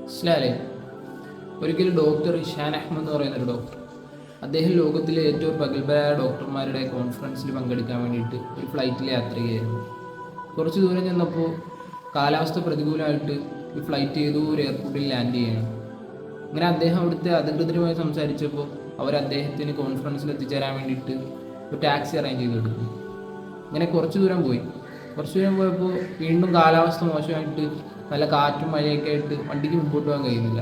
മനസ്സിലായില്ലേ? ഒരിക്കലും ഡോക്ടർ ഇഷാൻ അഹമ്മദ് എന്ന് പറയുന്നൊരു ഡോക്ടർ, അദ്ദേഹം ലോകത്തിലെ ഏറ്റവും പ്രഗത്ഭരായ ഡോക്ടർമാരുടെ കോൺഫറൻസിൽ പങ്കെടുക്കാൻ വേണ്ടിയിട്ട് ഒരു ഫ്ലൈറ്റിൽ യാത്ര ചെയ്യുകയായിരുന്നു. കുറച്ച് ദൂരം ചെന്നപ്പോൾ കാലാവസ്ഥ പ്രതികൂലമായിട്ട് ഈ ഫ്ലൈറ്റ് ഏതോ ഒരു എയർപോർട്ടിൽ ലാൻഡ് ചെയ്യുകയാണ്. അങ്ങനെ അദ്ദേഹം അവിടുത്തെ അധികൃതരുമായി സംസാരിച്ചപ്പോൾ അവർ അദ്ദേഹത്തിന് കോൺഫറൻസിൽ എത്തിച്ചേരാൻ വേണ്ടിയിട്ട് ഒരു ടാക്സി അറേഞ്ച് ചെയ്ത് കൊടുക്കും. അങ്ങനെ കുറച്ച് ദൂരം പോയപ്പോൾ വീണ്ടും കാലാവസ്ഥ മോശമായിട്ട് നല്ല കാറ്റും മഴയൊക്കെ ആയിട്ട് വണ്ടിക്ക് മുമ്പോട്ട് പോകാൻ കഴിയുന്നില്ല.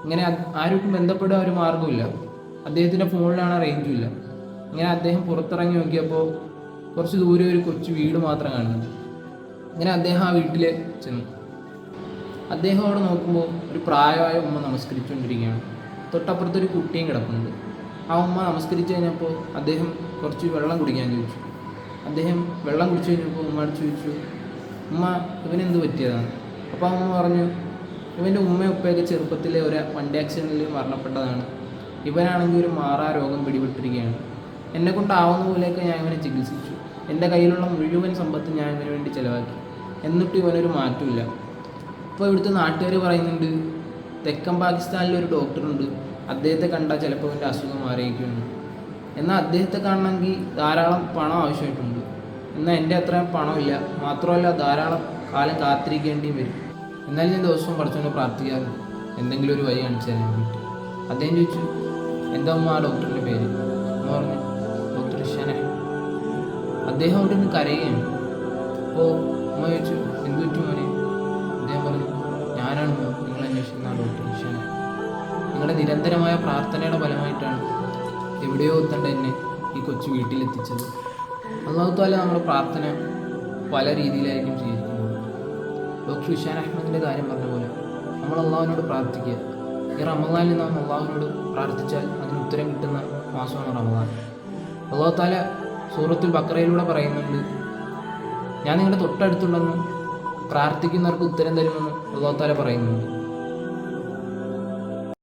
ഇങ്ങനെ ആരും ബന്ധപ്പെടാൻ ഒരു മാർഗ്ഗമില്ല. അദ്ദേഹത്തിൻ്റെ ഫോണിലാണ് റേഞ്ചും ഇല്ല. ഇങ്ങനെ അദ്ദേഹം പുറത്തിറങ്ങി നോക്കിയപ്പോൾ കുറച്ച് ദൂരെ ഒരു കൊച്ചു വീട് മാത്രം കാണുന്നു. ഇങ്ങനെ അദ്ദേഹം ആ വീട്ടിൽ ചെന്നു. അദ്ദേഹം അവിടെ നോക്കുമ്പോൾ ഒരു പ്രായമായ ഉമ്മ നമസ്കരിച്ചുകൊണ്ടിരിക്കുകയാണ്. തൊട്ടപ്പുറത്തൊരു കുട്ടിയും കിടക്കുന്നുണ്ട്. ആ ഉമ്മ നമസ്കരിച്ച് കഴിഞ്ഞപ്പോൾ അദ്ദേഹം കുറച്ച് വെള്ളം കുടിക്കാൻ ചോദിച്ചു. അദ്ദേഹം വെള്ളം കുടിച്ചു കഴിഞ്ഞപ്പോൾ ഉമ്മയോട് ചോദിച്ചു, ഉമ്മ ഇവനെന്ത് പറ്റിയതാണ്? അപ്പോൾ ആ ഉമ്മ പറഞ്ഞു, ഇവൻ്റെ ഉമ്മയും ഉപ്പയൊക്കെ ചെറുപ്പത്തിലെ ഒരു വണ്ടി ആക്സിഡൻറ്റിൽ മരണപ്പെട്ടതാണ്. ഇവനാണെങ്കിൽ ഒരു മാറാ രോഗം പിടിപെട്ടിരിക്കുകയാണ്. എന്നെക്കൊണ്ടാവുന്ന പോലെയൊക്കെ ഞാൻ ഇവനെ ചികിത്സിച്ചു. എൻ്റെ കയ്യിലുള്ള മുഴുവൻ സമ്പത്ത് ഞാൻ ഇവന് വേണ്ടി ചിലവാക്കി. എന്നിട്ടും ഇവനൊരു മാറ്റമില്ല. ഇപ്പോൾ ഇവിടുത്തെ നാട്ടുകാർ പറയുന്നുണ്ട്, തെക്കൻ പാകിസ്ഥാനിലൊരു ഡോക്ടറുണ്ട്, അദ്ദേഹത്തെ കണ്ടാൽ ചിലപ്പോൾ ഇവൻ്റെ അസുഖം മാറിയിരിക്കുമെന്ന്. എന്നാൽ അദ്ദേഹത്തെ കാണണമെങ്കിൽ ധാരാളം പണം ആവശ്യമായിട്ടുണ്ട്. എന്നാൽ എൻ്റെ അത്രയും പണമില്ല. മാത്രമല്ല ധാരാളം കാലം കാത്തിരിക്കേണ്ടിയും വരും. എന്നാലും ഞാൻ ദിവസവും പഠിച്ചുകൊണ്ട് പ്രാർത്ഥിക്കാറുണ്ട് എന്തെങ്കിലും ഒരു വഴി കാണിച്ചു തരാൻ വേണ്ടിയിട്ട്. അദ്ദേഹം ചോദിച്ചു, എന്താ ഉമ്മ ആ ഡോക്ടറിൻ്റെ പേര്? എന്ന് പറഞ്ഞു, ഡോക്ടർ ഇഷാൻ അഹമ്മദ്. അദ്ദേഹം അവിടെ നിന്ന് കരയുകയാണ്. അപ്പോൾ ഉമ്മ ചോദിച്ചു, എന്ത് പറ്റും മോനെ? അദ്ദേഹം പറഞ്ഞു, ഞാനാണ് നിങ്ങൾ അന്വേഷിക്കുന്ന ഡോക്ടർ ഇഷാൻ അഹമ്മദ്. നിങ്ങളുടെ നിരന്തരമായ പ്രാർത്ഥനയുടെ ഫലമായിട്ടാണ് എവിടെയോ എത്തേണ്ട എന്നെ ഈ കൊച്ചു വീട്ടിലെത്തിച്ചത്. അല്ലാഹു തആല നമ്മുടെ പ്രാർത്ഥന പല രീതിയിലായിരിക്കും സ്വീകരിക്കുന്നത്. ഡോക്ടർ ഇഷാൻ അഹമ്മദിൻ്റെ കാര്യം പറഞ്ഞ പോലെ നമ്മൾ അള്ളാഹുവിനോട് പ്രാർത്ഥിക്കുക. ഈ റമദാനിൽ നാം അള്ളാഹുവിനോട് പ്രാർത്ഥിച്ചാൽ അതിന് ഉത്തരം കിട്ടുന്ന മാസമാണ് റമദാൻ. അല്ലാഹു തആല സൂറത്തുൽ ബഖറയിലൂടെ പറയുന്നുണ്ട്, ഞാൻ നിങ്ങളുടെ തൊട്ടടുത്തുണ്ടെന്നും പ്രാർത്ഥിക്കുന്നവർക്ക് ഉത്തരം തരുമെന്നും അല്ലാഹു തആല പറയുന്നുണ്ട്.